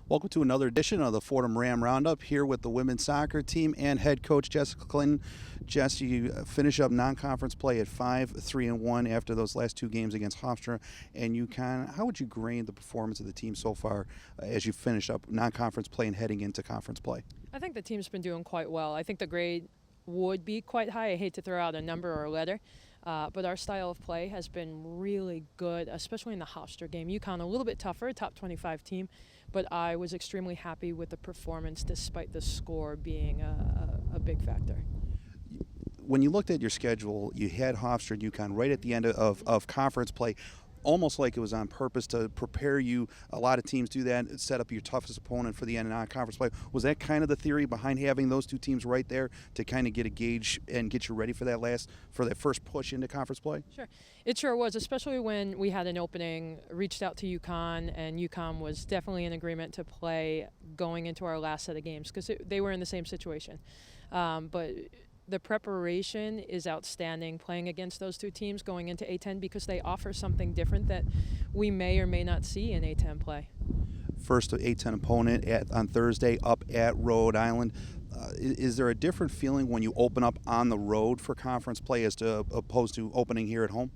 Welcome to another edition of the Fordham Ram Roundup, here with the women's soccer team and head coach Jessica Clinton. Jess, you finish up non-conference play at 5-3-1 after those last two games against Hofstra and UConn. How would you grade the performance of the team so far as you finish up non-conference play and heading into conference play? I think the team's been doing quite well. I think the grade would be quite high. I hate to throw out a number or a letter, but our style of play has been really good, especially in the Hofstra game. UConn a little bit tougher, top 25 team, but I was extremely happy with the performance despite the score being a big factor. When you looked at your schedule, you had Hofstra and UConn right at the end of conference play, almost like it was on purpose to prepare you. A lot of teams do that, set up your toughest opponent for the end of non-conference play. Was that kind of the theory behind having those two teams right there to kind of get a gauge and get you ready for that first push into conference play? Sure. It sure was, especially when we had an opening, reached out to UConn, and UConn was definitely in agreement to play going into our last set of games because they were in the same situation. But the preparation is outstanding playing against those two teams going into A10 because they offer something different that we may or may not see in A10 play. First A10 opponent on Thursday up at Rhode Island. Is there a different feeling when you open up on the road for conference play as opposed to opening here at home?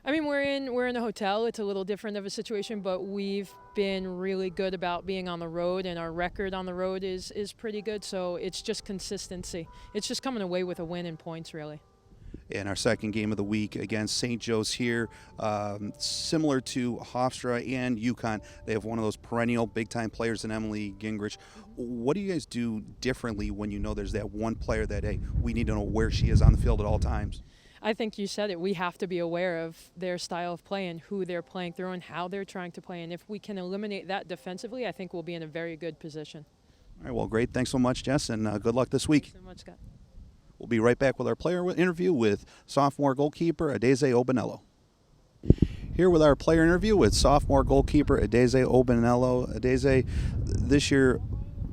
I mean, we're in a hotel. It's a little different of a situation, but we've been really good about being on the road, and our record on the road is pretty good. So it's just consistency. It's just coming away with a win in points, really. In our second game of the week against St. Joe's here, similar to Hofstra and UConn, they have one of those perennial big-time players in Emily Gingrich. What do you guys do differently when you know there's that one player that, hey, we need to know where she is on the field at all times? I think you said it. We have to be aware of their style of play and who they're playing through and how they're trying to play. And if we can eliminate that defensively, I think we'll be in a very good position. All right, well, great. Thanks so much, Jess, and good luck this week. Thanks so much, Scott. We'll be right back with our player interview with sophomore goalkeeper Adaeze Obinelo. Here with our player interview with sophomore goalkeeper Adaeze Obinelo. Adaeze, this year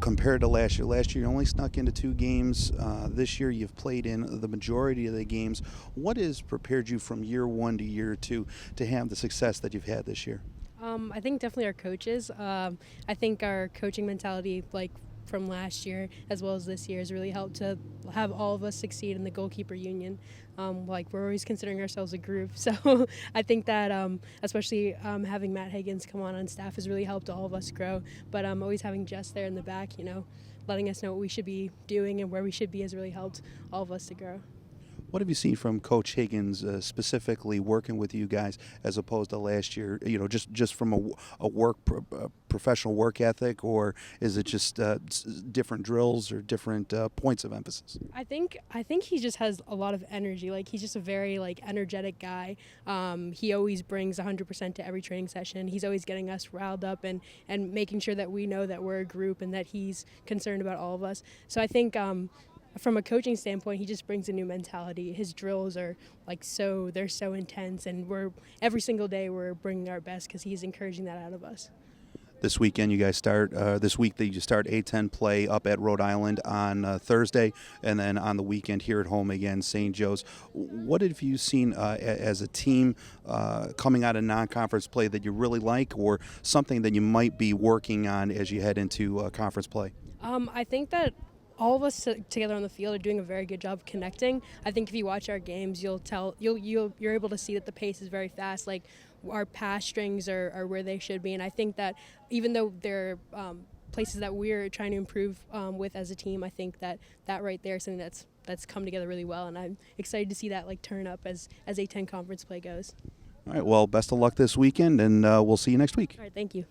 compared to last year you only snuck into 2 games. This year you've played in the majority of the games. What has prepared you from year 1 to year 2 to have the success that you've had this year? I think definitely our coaches. I think our coaching mentality, like from last year as well as this year, has really helped to have all of us succeed in the goalkeeper union. Like we're always considering ourselves a group, so I think that especially having Matt Higgins come on staff has really helped all of us grow. But always having Jess there in the back, letting us know what we should be doing and where we should be has really helped all of us to grow. What have you seen from Coach Higgins specifically working with you guys as opposed to last year? Just from a professional work ethic, or is it just different drills or different points of emphasis? I think he just has a lot of energy. Like he's just a very energetic guy. He always brings 100% to every training session. He's always getting us riled up and making sure that we know that we're a group and that he's concerned about all of us. So I think from a coaching standpoint, he just brings a new mentality. His drills are they're so intense, and every single day we're bringing our best because he's encouraging that out of us. This weekend, you guys start. This week, you start A10 play up at Rhode Island on Thursday, and then on the weekend here at home again, St. Joe's. What have you seen as a team coming out of non-conference play that you really like, or something that you might be working on as you head into conference play? I think that all of us together on the field are doing a very good job connecting. I think if you watch our games, you're able to see that the pace is very fast. Like our pass strings are where they should be, and I think that even though there are places that we're trying to improve with as a team, I think that right there is something that's come together really well, and I'm excited to see that turn up as A10 conference play goes. All right. Well, best of luck this weekend, and we'll see you next week. All right. Thank you.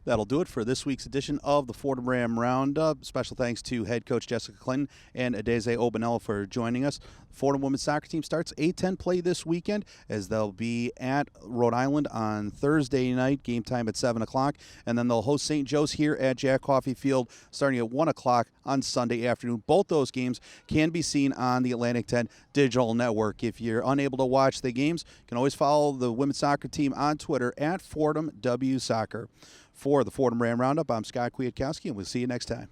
That'll do it for this week's edition of the Fordham Ram Roundup. Special thanks to head coach Jessica Clinton and Adaeze Obinelo for joining us. Fordham women's soccer team starts A10 play this weekend as they'll be at Rhode Island on Thursday night, game time at 7 o'clock, and then they'll host St. Joe's here at Jack Coffey Field starting at 1 o'clock on Sunday afternoon. Both those games can be seen on the Atlantic 10 Digital Network. If you're unable to watch the games, you can always follow the women's soccer team on Twitter at FordhamWSoccer. For the Fordham Ram Roundup, I'm Scott Kwiatkowski, and we'll see you next time.